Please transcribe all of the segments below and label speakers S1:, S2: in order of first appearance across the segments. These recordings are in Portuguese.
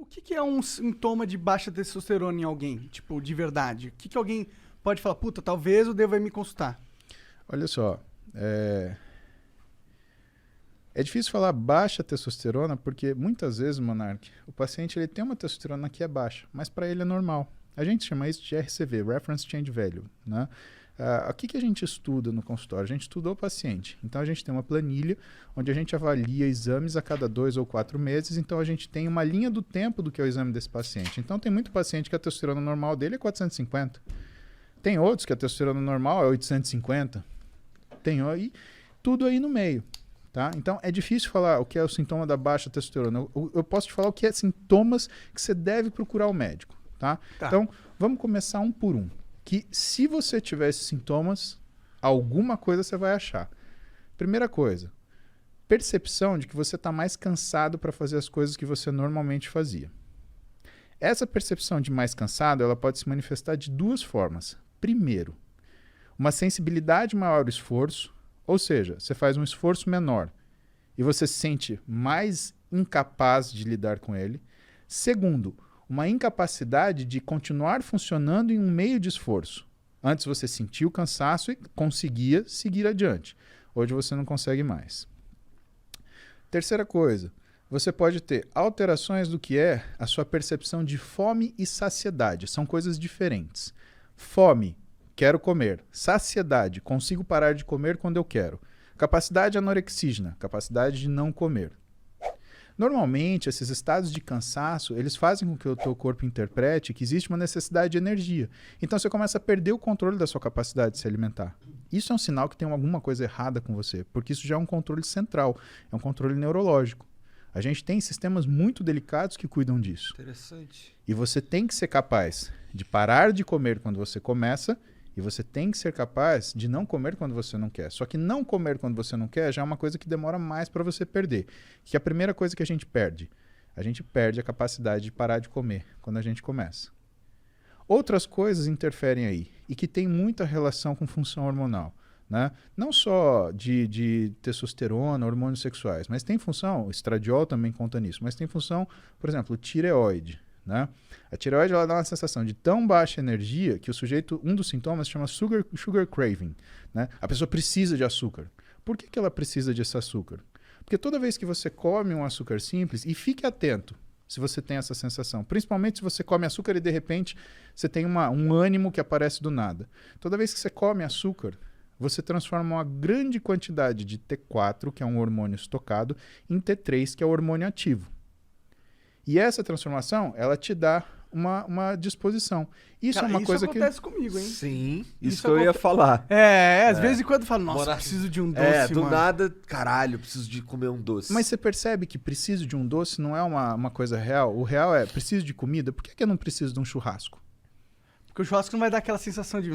S1: O que é um sintoma de baixa testosterona em alguém? Tipo, de verdade. O que alguém pode falar, puta, talvez eu deva ir me consultar?
S2: Olha só, é difícil falar baixa testosterona porque muitas vezes, Monark, o paciente ele tem uma testosterona que é baixa, mas para ele é normal. A gente chama isso de RCV, Reference Change Value, né? O que a gente estuda no consultório? A gente estuda o paciente. Então, a gente tem uma planilha onde a gente avalia exames a cada 2 ou 4 meses. Então, a gente tem uma linha do tempo do que é o exame desse paciente. Então, tem muito paciente que a testosterona normal dele é 450. Tem outros que a testosterona normal é 850. Tem aí, tudo aí no meio. Tá? Então, é difícil falar o que é o sintoma da baixa testosterona. Eu posso te falar o que é sintomas que você deve procurar o médico. Tá? Então, vamos começar um por um. Que se você tiver esses sintomas, alguma coisa você vai achar. Primeira coisa, percepção de que você está mais cansado para fazer as coisas que você normalmente fazia. Essa percepção de mais cansado, ela pode se manifestar de duas formas. Primeiro, uma sensibilidade maior ao esforço, ou seja, você faz um esforço menor e você se sente mais incapaz de lidar com ele. Segundo, uma incapacidade de continuar funcionando em um meio de esforço. Antes você sentia o cansaço e conseguia seguir adiante. Hoje você não consegue mais. Terceira coisa, você pode ter alterações do que é a sua percepção de fome e saciedade. São coisas diferentes. Fome, quero comer. Saciedade, consigo parar de comer quando eu quero. Capacidade anorexígena, capacidade de não comer. Normalmente, esses estados de cansaço, eles fazem com que o teu corpo interprete que existe uma necessidade de energia. Então, você começa a perder o controle da sua capacidade de se alimentar. Isso é um sinal que tem alguma coisa errada com você, porque isso já é um controle central, é um controle neurológico. A gente tem sistemas muito delicados que cuidam disso.
S3: Interessante.
S2: E você tem que ser capaz de parar de comer quando você começa, e você tem que ser capaz de não comer quando você não quer. Só que não comer quando você não quer já é uma coisa que demora mais para você perder. Que é a primeira coisa que a gente perde a capacidade de parar de comer quando a gente começa. Outras coisas interferem aí e que tem muita relação com função hormonal. Né? Não só de testosterona, hormônios sexuais, mas tem função, o estradiol também conta nisso, mas tem função, por exemplo, tireoide. Né? A tireoide ela dá uma sensação de tão baixa energia que o sujeito, um dos sintomas se chama sugar craving. Né? A pessoa precisa de açúcar. Por que ela precisa desse açúcar? Porque toda vez que você come um açúcar simples, e fique atento se você tem essa sensação, principalmente se você come açúcar e de repente você tem um ânimo que aparece do nada. Toda vez que você come açúcar, você transforma uma grande quantidade de T4, que é um hormônio estocado, em T3, que é o hormônio ativo. E essa transformação, ela te dá uma disposição. Isso é uma coisa que...
S1: Isso acontece comigo, hein?
S3: Sim, isso que eu ia falar.
S1: Às vezes em quando eu falo, nossa, preciso de um doce,
S3: do
S1: mano.
S3: nada, caralho, preciso de comer um doce.
S2: Mas você percebe que preciso de um doce não é uma coisa real? O real é, preciso de comida, por que eu não preciso de um churrasco?
S1: Porque o churrasco não vai dar aquela sensação de...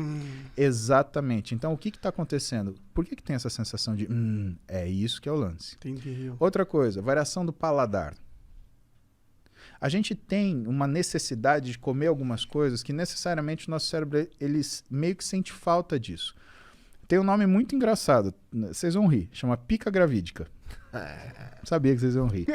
S2: Exatamente. Então, o que está acontecendo? Por que tem essa sensação de... é isso que é o lance.
S1: Entendi.
S2: Outra coisa, variação do paladar. A gente tem uma necessidade de comer algumas coisas que necessariamente o nosso cérebro ele meio que sente falta disso. Tem um nome muito engraçado, vocês vão rir, chama pica gravídica. Sabia que vocês vão rir.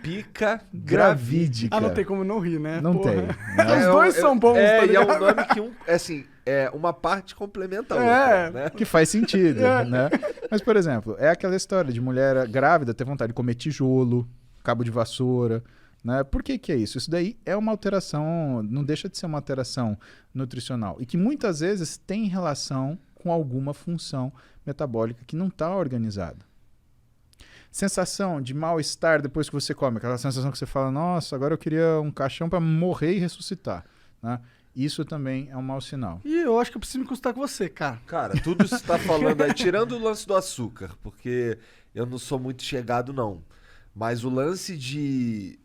S3: Pica
S2: gravídica.
S1: Ah, não tem como não rir, né?
S2: Não
S1: Porra.
S2: tem.
S1: Os dois são bons, tá
S3: e é
S1: ligado?
S3: um nome que uma parte complementa a outra, né?
S2: Que faz sentido, né? Mas, por exemplo, é aquela história de mulher grávida ter vontade de comer tijolo, cabo de vassoura. Né? Por que é isso? Isso daí é uma alteração, não deixa de ser uma alteração nutricional e que muitas vezes tem relação com alguma função metabólica que não está organizada. Sensação de mal-estar depois que você come, aquela sensação que você fala, nossa, agora eu queria um caixão para morrer e ressuscitar. Né? Isso também é um mau sinal.
S1: E eu acho que eu preciso me consultar com você, cara.
S3: Cara, tudo isso que você tá falando aí, tirando o lance do açúcar, porque eu não sou muito chegado, não. Mas o lance de...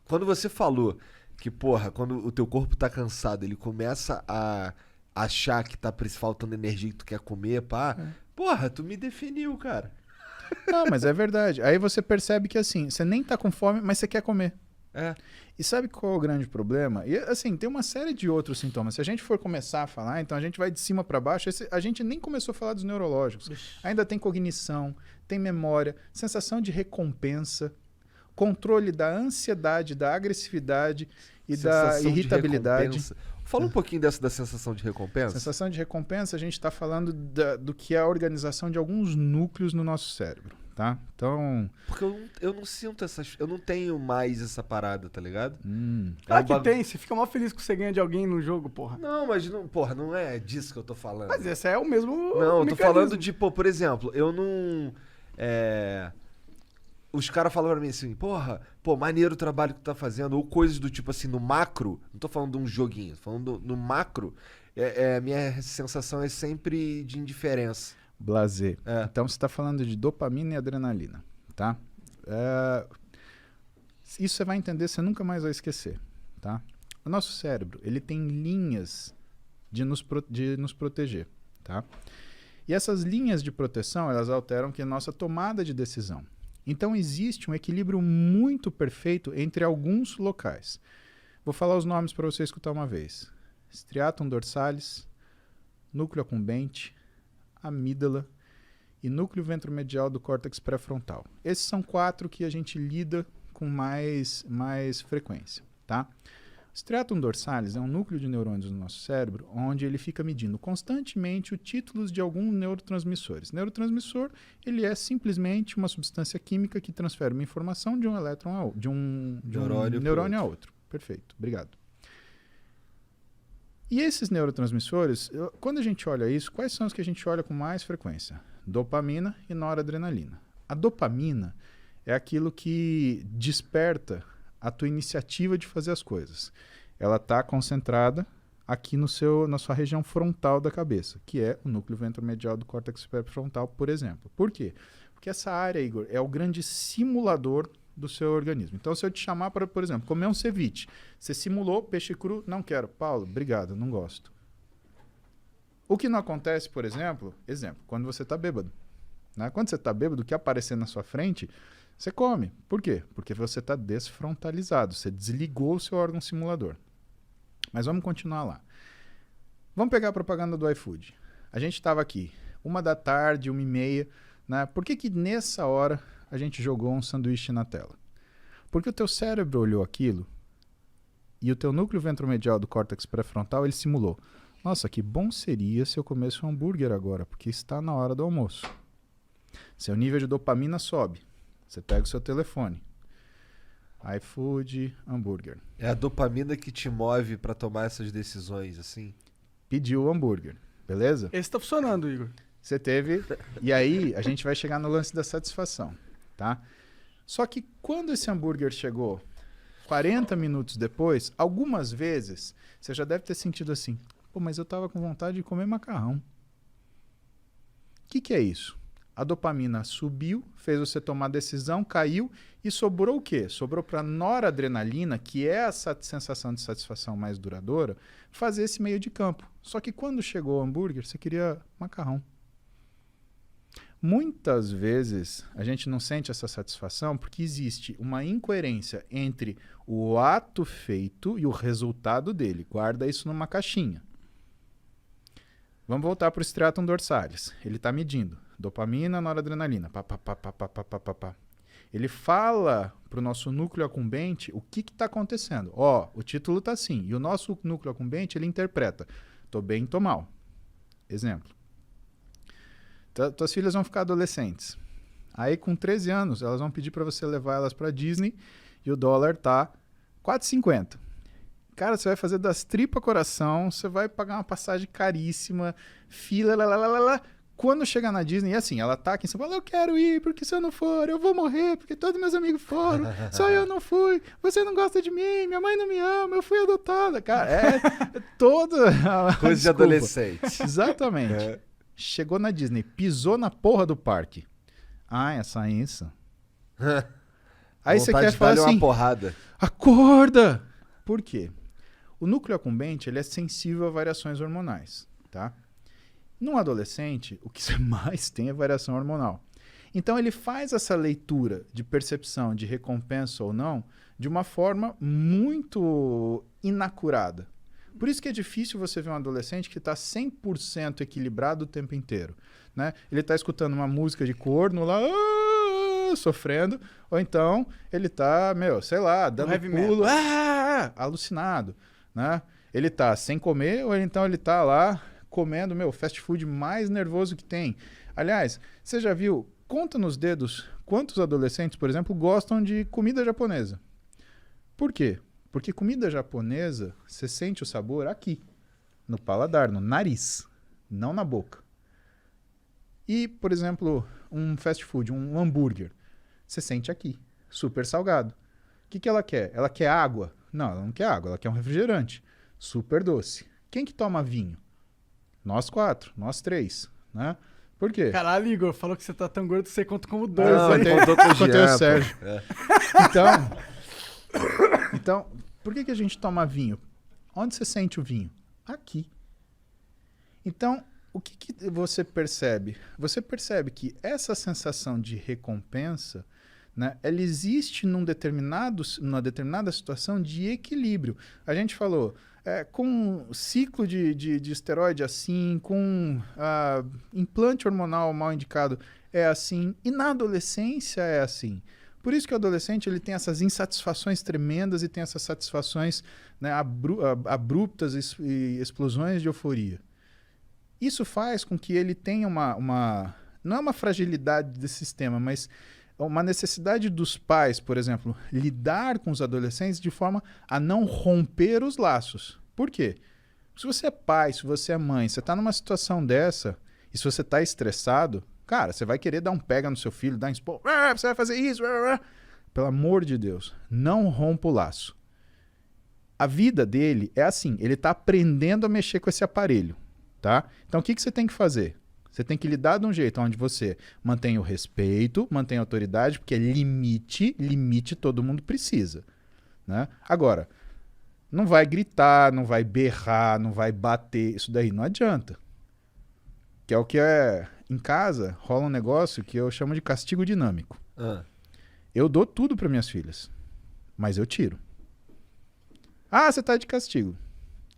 S3: Quando você falou que, porra, quando o teu corpo tá cansado, ele começa a achar que tá faltando energia que tu quer comer, pá. Porra, tu me definiu, cara.
S2: Não, mas é verdade. Aí você percebe que, assim, você nem tá com fome, mas você quer comer. E sabe qual é o grande problema? E, assim, tem uma série de outros sintomas. Se a gente for começar a falar, então a gente vai de cima para baixo. A gente nem começou a falar dos neurológicos. Ainda tem cognição, tem memória, sensação de recompensa. controle da ansiedade, da agressividade e
S3: Sensação
S2: da
S3: de
S2: irritabilidade.
S3: recompensa. Fala um pouquinho dessa da sensação de recompensa.
S2: Sensação de recompensa, a gente está falando do que é a organização de alguns núcleos no nosso cérebro, tá? Então...
S3: Porque eu não sinto essas... Eu não tenho mais essa parada, tá ligado?
S1: Claro que tem, você fica mó feliz que você ganha de alguém no jogo, porra.
S3: Não, mas não, porra, não é disso que eu tô falando.
S1: Mas esse é o mesmo
S3: Não, eu tô
S1: mecanismo.
S3: falando de, pô, por exemplo, eu não... Os caras falam pra mim assim, porra, pô, maneiro o trabalho que tu tá fazendo, ou coisas do tipo assim, no macro, não tô falando de um joguinho, tô falando no macro, minha sensação é sempre de indiferença.
S2: Blazer.
S3: É.
S2: Então você está falando de dopamina e adrenalina, tá? Isso você vai entender, você nunca mais vai esquecer, tá? O nosso cérebro, ele tem linhas de nos proteger, tá? E essas linhas de proteção, elas alteram que a nossa tomada de decisão. Então existe um equilíbrio muito perfeito entre alguns locais. Vou falar os nomes para você escutar uma vez. Striatum dorsalis, núcleo accumbente, amígdala e núcleo ventromedial do córtex pré-frontal. Esses são 4 que a gente lida com mais frequência, tá? Striatum dorsalis é um núcleo de neurônios no nosso cérebro onde ele fica medindo constantemente os títulos de alguns neurotransmissores. Neurotransmissor, ele é simplesmente uma substância química que transfere uma informação de um elétron de um neurônio a outro. Perfeito, obrigado. E esses neurotransmissores, quando a gente olha isso, quais são os que a gente olha com mais frequência? Dopamina e noradrenalina. A dopamina é aquilo que desperta a tua iniciativa de fazer as coisas. Ela está concentrada aqui na sua região frontal da cabeça, que é o núcleo ventromedial do córtex pré-frontal, por exemplo. Por quê? Porque essa área, Igor, é o grande simulador do seu organismo. Então, se eu te chamar para, por exemplo, comer um ceviche, você simulou peixe cru, não quero. Paulo, obrigado, não gosto. O que não acontece, por exemplo, quando você está bêbado. Né? Quando você está bêbado, o que aparecer na sua frente, você come. Por quê? Porque você está desfrontalizado, você desligou o seu órgão simulador. Mas vamos continuar lá. Vamos pegar a propaganda do iFood. A gente estava aqui, 13h, 1h30, né? Por que nessa hora a gente jogou um sanduíche na tela? Porque o teu cérebro olhou aquilo e o teu núcleo ventromedial do córtex pré-frontal, ele simulou. Nossa, que bom seria se eu comesse um hambúrguer agora, porque está na hora do almoço. Seu nível de dopamina sobe. Você pega o seu telefone. iFood, hambúrguer.
S3: É a dopamina que te move pra tomar essas decisões, assim?
S2: Pediu o hambúrguer, beleza?
S1: Esse tá funcionando, Igor.
S2: Você teve... E aí, a gente vai chegar no lance da satisfação, tá? Só que quando esse hambúrguer chegou 40 minutos depois, algumas vezes, você já deve ter sentido assim, pô, mas eu tava com vontade de comer macarrão. O que é isso? A dopamina subiu, fez você tomar decisão, caiu e sobrou o quê? Sobrou para noradrenalina, que é essa sensação de satisfação mais duradoura, fazer esse meio de campo. Só que quando chegou o hambúrguer, você queria macarrão. Muitas vezes a gente não sente essa satisfação porque existe uma incoerência entre o ato feito e o resultado dele. Guarda isso numa caixinha. Vamos voltar para o striatum dorsalis. Ele está medindo dopamina, noradrenalina. Pá, pá, pá, pá, pá, pá, pá, pá. Ele fala para o nosso núcleo accumbente o que está acontecendo. Ó, o título está assim. E o nosso núcleo accumbente, ele interpreta. Tô bem, tô mal. Exemplo. Tuas filhas vão ficar adolescentes. Aí, com 13 anos, elas vão pedir para você levar elas para Disney e o dólar tá R$4,50. Cara, você vai fazer das tripas coração, você vai pagar uma passagem caríssima, fila, lá. Quando chegar na Disney, e assim, ela tá aqui em São Paulo, eu quero ir, porque se eu não for, eu vou morrer, porque todos meus amigos foram, só eu não fui, você não gosta de mim, minha mãe não me ama, eu fui adotada. Cara, é toda...
S3: Coisa de adolescente.
S2: Exatamente.
S3: É.
S2: Chegou na Disney, pisou na porra do parque. Ah, essa isso. Aí você quer falar assim,
S3: uma porrada.
S2: Acorda! Por quê? O núcleo accumbente, ele é sensível a variações hormonais, tá? Num adolescente, o que você mais tem é variação hormonal. Então ele faz essa leitura de percepção de recompensa ou não de uma forma muito inacurada. Por isso que é difícil você ver um adolescente que está 100% equilibrado o tempo inteiro. Né? Ele está escutando uma música de corno lá, sofrendo, ou então ele tá, sei lá, dando
S1: heavy
S2: pulo, alucinado, né? Ele tá sem comer, ou então ele tá lá comendo, fast food mais nervoso que tem. Aliás, você já viu, conta nos dedos, quantos adolescentes, por exemplo, gostam de comida japonesa? Por quê? Porque comida japonesa, você sente o sabor aqui, no paladar, no nariz, não na boca. E, por exemplo, um fast food, um hambúrguer, você sente aqui, super salgado. O que ela quer? Ela quer água? Não, ela não quer água, ela quer um refrigerante, super doce. Quem que toma vinho? Nós 4, nós 3, né? Por quê?
S1: Caralho, Igor, falou que você tá tão gordo que você conta como 2.
S3: Não,
S1: Aí.
S3: contou com o
S2: Contei
S3: Jean,
S2: o
S3: pô.
S2: Sérgio. Então, por que a gente toma vinho? Onde você sente o vinho? Aqui. Então, o que você percebe? Você percebe que essa sensação de recompensa, né, ela existe numa determinada situação de equilíbrio. A gente falou, com ciclo de esteroide assim, com implante hormonal mal indicado é assim, e na adolescência é assim. Por isso que o adolescente ele tem essas insatisfações tremendas e tem essas satisfações, né, abruptas e explosões de euforia. Isso faz com que ele tenha não é uma fragilidade desse sistema, mas uma necessidade dos pais, por exemplo, lidar com os adolescentes de forma a não romper os laços. Por quê? Se você é pai, se você é mãe, você está numa situação dessa, e se você está estressado, cara, você vai querer dar um pega no seu filho, dar um expor, você vai fazer isso, pelo amor de Deus, não rompa o laço. A vida dele é assim, ele está aprendendo a mexer com esse aparelho, tá? Então o que você tem que fazer? Você tem que lidar de um jeito onde você mantém o respeito, mantém a autoridade, porque limite todo mundo precisa, né? Agora, não vai gritar, não vai berrar, não vai bater, isso daí não adianta. Que é o que em casa rola um negócio que eu chamo de castigo dinâmico. Eu dou tudo para minhas filhas, mas eu tiro. Ah, você tá de castigo.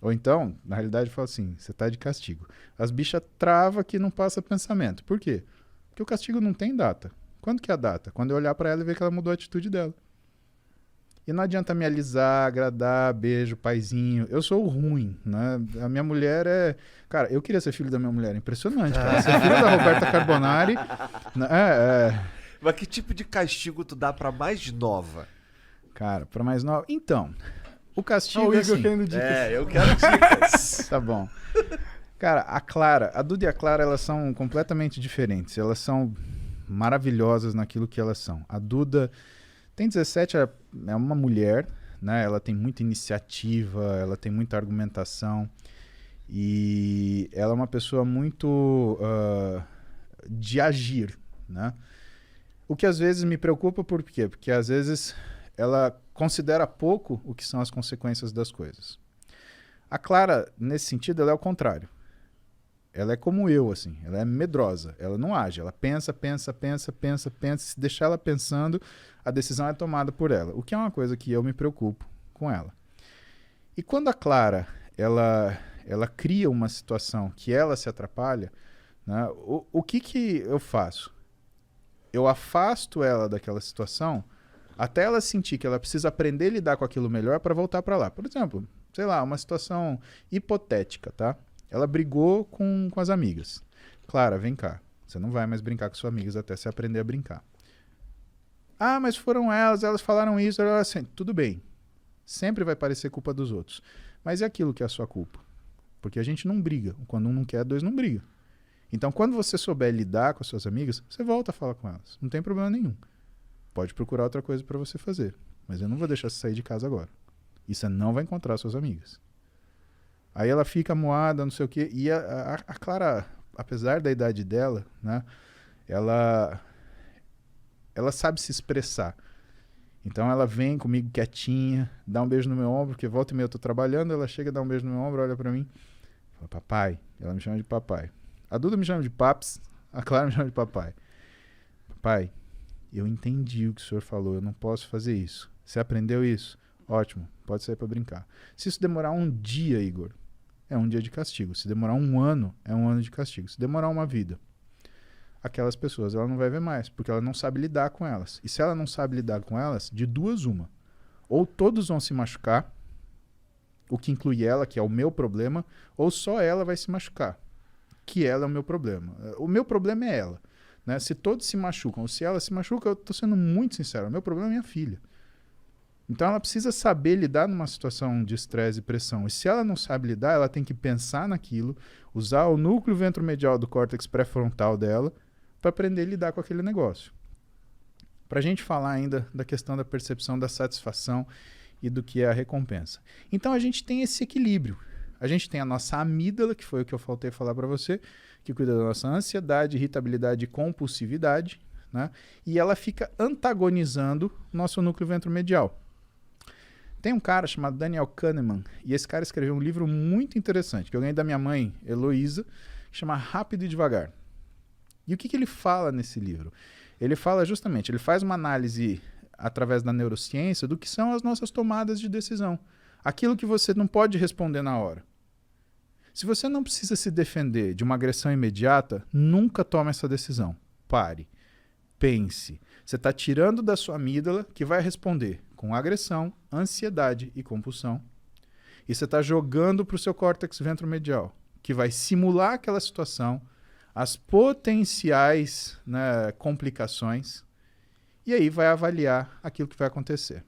S2: Ou então, na realidade, eu falo assim, você tá de castigo. As bichas travam que não passa pensamento. Por quê? Porque o castigo não tem data. Quando que é a data? Quando eu olhar para ela e ver que ela mudou a atitude dela. E não adianta me alisar, agradar, beijo, paizinho. Eu sou o ruim, né? A minha mulher é... Cara, eu queria ser filho da minha mulher. Impressionante, cara. Ser filho da Roberta Carbonari...
S3: Mas que tipo de castigo tu dá pra mais nova?
S2: Cara, pra mais nova... Então, o castigo
S1: o
S2: é
S1: Igor
S2: assim...
S1: querendo dicas.
S3: Eu quero dicas.
S2: Tá bom. Cara, a Duda e a Clara, elas são completamente diferentes. Elas são maravilhosas naquilo que elas são. A Duda tem 17, é uma mulher, né? Ela tem muita iniciativa, ela tem muita argumentação e ela é uma pessoa muito de agir, né? O que às vezes me preocupa, por quê? Porque às vezes ela considera pouco o que são as consequências das coisas. A Clara, nesse sentido, ela é o contrário. Ela é como eu, assim. Ela é medrosa. Ela não age. Ela pensa. Se deixar ela pensando, a decisão é tomada por ela. O que é uma coisa que eu me preocupo com ela. E quando a Clara, ela cria uma situação que ela se atrapalha, né, o que eu faço? Eu afasto ela daquela situação até ela sentir que ela precisa aprender a lidar com aquilo melhor para voltar para lá. Por exemplo, sei lá, uma situação hipotética, tá? Ela brigou com as amigas. Clara, vem cá. Você não vai mais brincar com suas amigas até você aprender a brincar. Ah, mas foram elas falaram isso. Assim, tudo bem. Sempre vai parecer culpa dos outros. Mas é aquilo que é a sua culpa. Porque a gente não briga. Quando um não quer, dois não brigam. Então, quando você souber lidar com as suas amigas, você volta a falar com elas. Não tem problema nenhum. Pode procurar outra coisa para você fazer. Mas eu não vou deixar você sair de casa agora. E você não vai encontrar suas amigas. Aí ela fica moada, não sei o quê. E a Clara, apesar da idade dela, né, ela sabe se expressar. Então ela vem comigo quietinha, dá um beijo no meu ombro, porque volta e meia eu tô trabalhando, ela chega, dá um beijo no meu ombro, olha pra mim, fala, papai. Ela me chama de papai. A Duda me chama de paps, a Clara me chama de papai. Papai, eu entendi o que o senhor falou, eu não posso fazer isso. Você aprendeu isso? Ótimo, pode sair pra brincar. Se isso demorar um dia, Igor, é um dia de castigo. Se demorar um ano, é um ano de castigo. Se demorar uma vida. aquelas pessoas ela não vai ver mais, porque ela não sabe lidar com elas. E se ela não sabe lidar com elas, de duas uma. Ou todos vão se machucar, o que inclui ela, que é o meu problema, ou só ela vai se machucar, que ela é o meu problema. O meu problema é ela. Né? Se todos se machucam, ou se ela se machuca, eu estou sendo muito sincero, o meu problema é minha filha. Então ela precisa saber lidar numa situação de estresse e pressão. E se ela não sabe lidar, ela tem que pensar naquilo, usar o núcleo ventromedial do córtex pré-frontal dela para aprender a lidar com aquele negócio. Para a gente falar ainda da questão da percepção da satisfação e do que é a recompensa. Então a gente tem esse equilíbrio. A gente tem a nossa amígdala, que foi o que eu faltei falar para você, que cuida da nossa ansiedade, irritabilidade e compulsividade, né? E ela fica antagonizando o nosso núcleo ventromedial. Tem um cara chamado Daniel Kahneman, e esse cara escreveu um livro muito interessante, que eu ganhei da minha mãe, Heloísa, que chama Rápido e Devagar. E o que ele fala nesse livro? Ele fala justamente, ele faz uma análise através da neurociência do que são as nossas tomadas de decisão. Aquilo que você não pode responder na hora. Se você não precisa se defender de uma agressão imediata, nunca tome essa decisão. Pare. Pense. Você está tirando da sua amígdala, que vai responder com agressão, ansiedade e compulsão. E você está jogando para o seu córtex ventromedial, que vai simular aquela situação, as potenciais, né, complicações, e aí vai avaliar aquilo que vai acontecer.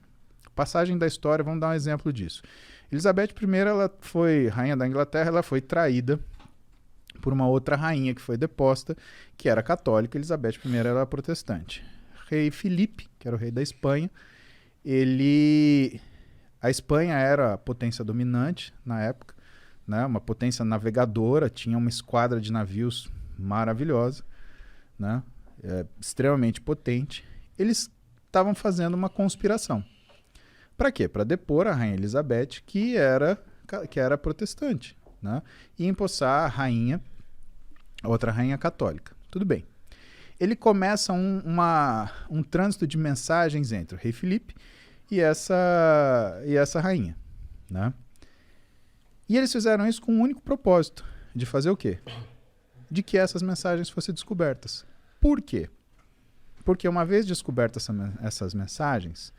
S2: Passagem da história, vamos dar um exemplo disso. Elizabeth I, ela foi rainha da Inglaterra, ela foi traída por uma outra rainha que foi deposta, que era católica. Elizabeth I era protestante. Rei Filipe, que era o rei da Espanha, a Espanha era a potência dominante na época, né? Uma potência navegadora, tinha uma esquadra de navios maravilhosa, né? Extremamente potente. Eles estavam fazendo uma conspiração. Para quê? Para depor a rainha Elizabeth, que era protestante, né? E empossar a outra rainha católica. Tudo bem. Ele começa um trânsito de mensagens entre o rei Filipe e essa rainha, né? E eles fizeram isso com um único propósito, de fazer o quê? De que essas mensagens fossem descobertas. Por quê? Porque uma vez descobertas essas mensagens,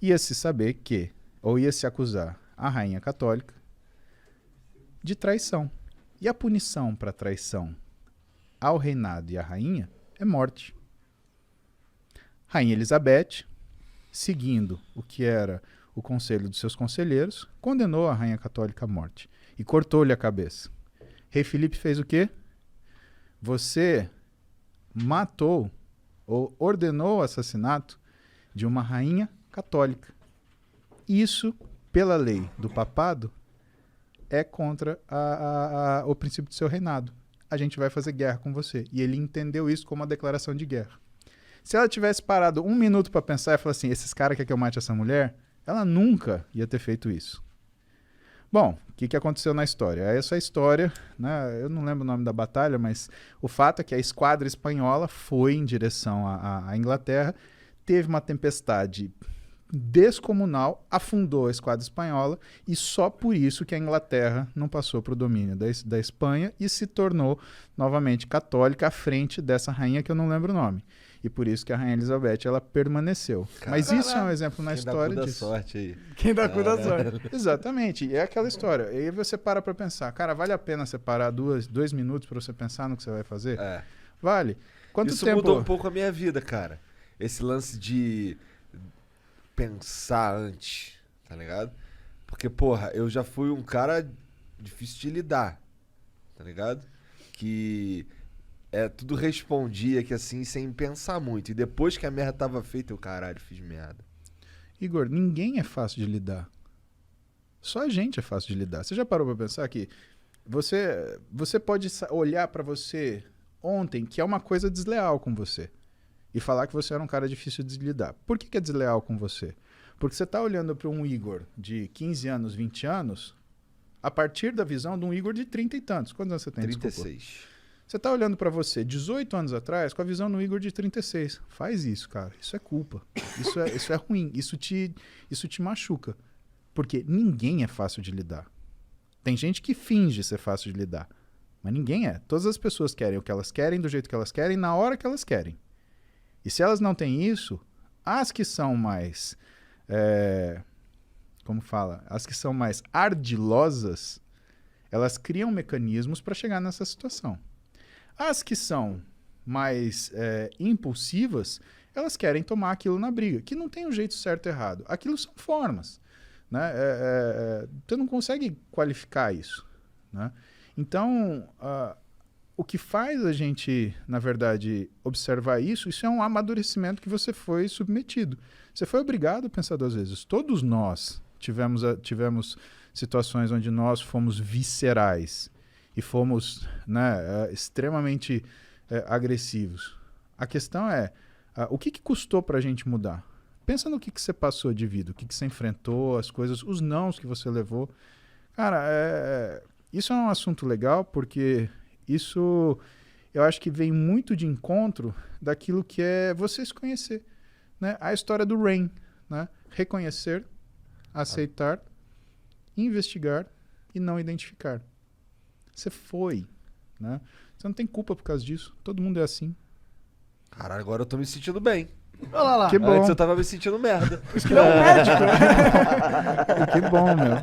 S2: ia-se saber que, ou ia-se acusar a rainha católica de traição. E a punição para traição ao reinado e à rainha é morte. Rainha Elizabeth, seguindo o que era o conselho dos seus conselheiros, condenou a rainha católica à morte e cortou-lhe a cabeça. Rei Filipe fez o quê? Você matou ou ordenou o assassinato de uma rainha católica. Isso, pela lei do papado, é contra o princípio do seu reinado. A gente vai fazer guerra com você. E ele entendeu isso como uma declaração de guerra. Se ela tivesse parado um minuto para pensar e falar assim, esses caras querem que eu mate essa mulher, ela nunca ia ter feito isso. Bom, o que aconteceu na história? Essa história, né, eu não lembro o nome da batalha, mas o fato é que a esquadra espanhola foi em direção à Inglaterra, teve uma tempestade descomunal, afundou a esquadra espanhola e só por isso que a Inglaterra não passou para o domínio da Espanha e se tornou novamente católica à frente dessa rainha que eu não lembro o nome. E por isso que a rainha Elizabeth ela permaneceu. Mas isso é um exemplo na história disso.
S3: Sorte aí.
S1: Quem dá cu da sorte.
S2: Exatamente. É aquela história. E aí você para pensar. Cara, vale a pena separar 2 minutos para você pensar no que você vai fazer?
S3: É.
S2: Vale. Quanto
S3: isso
S2: tempo...
S3: mudou um pouco a minha vida, cara. Esse lance de pensar antes, tá ligado? Porque, porra, eu já fui um cara difícil de lidar, tá ligado? Que tudo respondia que assim, sem pensar muito. E depois que a merda tava feita, eu, caralho, fiz merda.
S2: Igor, ninguém é fácil de lidar. Só a gente é fácil de lidar. Você já parou pra pensar que você pode olhar pra você ontem que é uma coisa desleal com você e falar que você era um cara difícil de lidar. Por que é desleal com você? Porque você tá olhando para um Igor de 15 anos, 20 anos, a partir da visão de um Igor de 30 e tantos. Quantos anos você tem?
S3: 36.
S2: Desculpa. Você tá olhando para você 18 anos atrás com a visão do Igor de 36. Faz isso, cara. Isso é culpa. Isso é ruim. Isso te machuca. Porque ninguém é fácil de lidar. Tem gente que finge ser fácil de lidar, Mas ninguém é. Todas as pessoas querem o que elas querem, do jeito que elas querem, na hora que elas querem. E se elas não têm isso, as que são mais... como fala? As que são mais ardilosas, elas criam mecanismos para chegar nessa situação. As que são mais impulsivas, elas querem tomar aquilo na briga, que não tem um jeito certo e errado. Aquilo são formas. Né? Você não consegue qualificar isso. Né? Então, o que faz a gente, na verdade, observar isso é um amadurecimento que você foi submetido. Você foi obrigado a pensar 2 vezes. Todos nós tivemos situações onde nós fomos viscerais e fomos, né, extremamente agressivos. A questão é, o que custou para a gente mudar? Pensa no que você passou de vida, o que você enfrentou, as coisas, os nãos que você levou. Cara, isso é um assunto legal porque isso eu acho que vem muito de encontro daquilo que é você se conhecer. Né? A história do Rain, né? Reconhecer, aceitar, investigar e não identificar. Você foi. Né? Você não tem culpa por causa disso. Todo mundo é assim.
S3: Caralho, agora eu tô me sentindo bem.
S1: Olha lá.
S2: Que bom.
S3: Antes eu tava me sentindo merda.
S1: Por isso que ele é um médico.
S2: Que bom, meu.